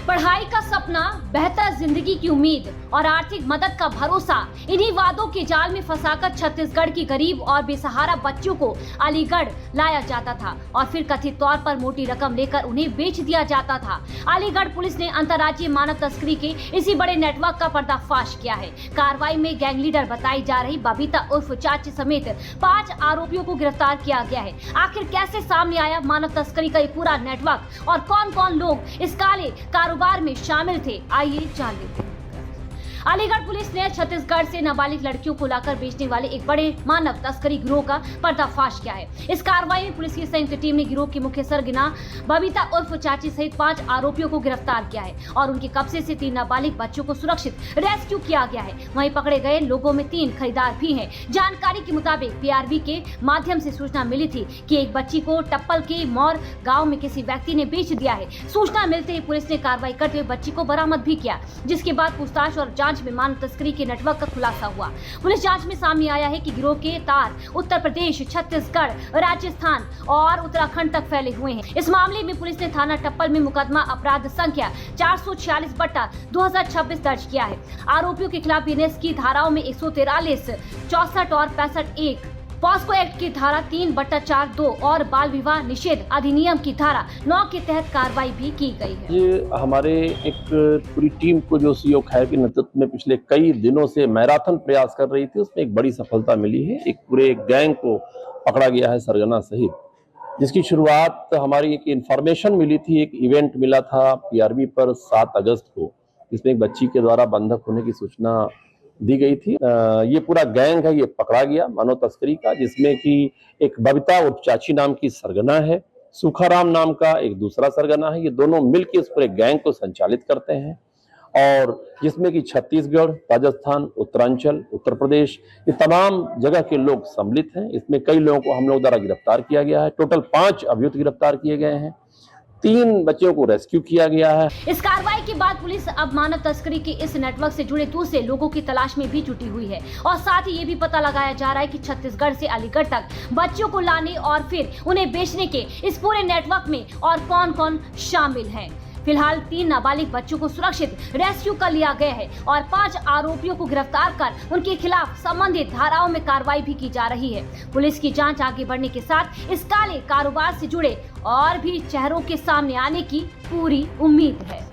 पढ़ाई का सपना, बेहतर जिंदगी की उम्मीद और आर्थिक मदद का भरोसा, इन्हीं वादों के जाल में फंसाकर छत्तीसगढ़ की गरीब और बेसहारा बच्चों को अलीगढ़ लाया जाता था और फिर कथित तौर पर मोटी रकम लेकर उन्हें बेच दिया जाता था। अलीगढ़ पुलिस ने अंतर्राज्यीय मानव तस्करी के इसी बड़े नेटवर्क का पर्दाफाश किया है। कार्रवाई में गैंग लीडर बताई जा रही बबीता उर्फ चाची समेत 5 आरोपियों को गिरफ्तार किया गया है। आखिर कैसे सामने आया मानव तस्करी का ये पूरा नेटवर्क और कौन कौन लोग इस काले कारोबार में शामिल थे, आइए जान लेते हैं। अलीगढ़ पुलिस ने छत्तीसगढ़ से नाबालिग लड़कियों को लाकर बेचने वाले एक बड़े मानव तस्करी गिरोह का पर्दाफाश किया है। इस कार्रवाई में पुलिस की संयुक्त टीम ने गिरोह की मुख्य सरगना बबीता उर्फ चाची सहित 5 आरोपियों को गिरफ्तार किया है और उनके कब्जे से 3 नाबालिग बच्चों को सुरक्षित रेस्क्यू किया गया है। वहीं पकड़े गए लोगों में 3 खरीदार भी हैं। जानकारी के मुताबिक पीआरबी के माध्यम से सूचना मिली थी कि एक बच्ची को टप्पल के मौर गाँव में किसी व्यक्ति ने बेच दिया है। सूचना मिलते ही पुलिस ने कार्रवाई करते हुए बच्ची को बरामद भी किया, जिसके बाद पूछताछ और जांच में मानव तस्करी के नेटवर्क का खुलासा हुआ। पुलिस जांच में सामने आया है कि गिरोह के तार उत्तर प्रदेश, छत्तीसगढ़, राजस्थान और उत्तराखंड तक फैले हुए हैं। इस मामले में पुलिस ने थाना टप्पल में मुकदमा अपराध संख्या 446/2026 दर्ज किया है। आरोपियों के खिलाफ बीएनएस की धाराओं में 143, 64 और 65(1), पॉस्को एक्ट की धारा 3/4(2) और बाल विवाह निषेध अधिनियम की धारा 9 के तहत कार्रवाई भी की गई है। ये हमारे एक पूरी टीम को जो सीओ खैर के नेतृत्व में पिछले कई दिनों से मैराथन प्रयास कर रही थी, उसमें एक बड़ी सफलता मिली है। एक पूरे गैंग को पकड़ा गया है सरगना सहित, जिसकी शुरुआत हमारी एक इंफॉर्मेशन मिली थी। एक इवेंट मिला था पीआरबी पर 7 अगस्त को, जिसमें एक बच्ची के द्वारा बंधक होने की सूचना दी गई थी। ये पूरा गैंग है, ये पकड़ा गया मानव तस्करी का, जिसमें कि एक बबीता और चाची नाम की सरगना है, सुखाराम नाम का एक दूसरा सरगना है। ये दोनों मिलकर इस पूरे गैंग को संचालित करते हैं और जिसमें कि छत्तीसगढ़, राजस्थान, उत्तरांचल, उत्तर प्रदेश, ये तमाम जगह के लोग सम्मिलित हैं। इसमें कई लोगों को हम लोग द्वारा गिरफ्तार किया गया है। टोटल 5 अभियुक्त गिरफ्तार किए गए हैं, 3 बच्चों को रेस्क्यू किया गया है। इस कार्रवाई के बाद पुलिस अब मानव तस्करी के इस नेटवर्क से जुड़े दूसरे लोगों की तलाश में भी जुटी हुई है और साथ ही ये भी पता लगाया जा रहा है कि छत्तीसगढ़ से अलीगढ़ तक बच्चों को लाने और फिर उन्हें बेचने के इस पूरे नेटवर्क में और कौन कौन शामिल है। फिलहाल 3 नाबालिग बच्चों को सुरक्षित रेस्क्यू कर लिया गया है और 5 आरोपियों को गिरफ्तार कर उनके खिलाफ संबंधित धाराओं में कार्रवाई भी की जा रही है। पुलिस की जांच आगे बढ़ने के साथ इस काले कारोबार से जुड़े और भी चेहरों के सामने आने की पूरी उम्मीद है।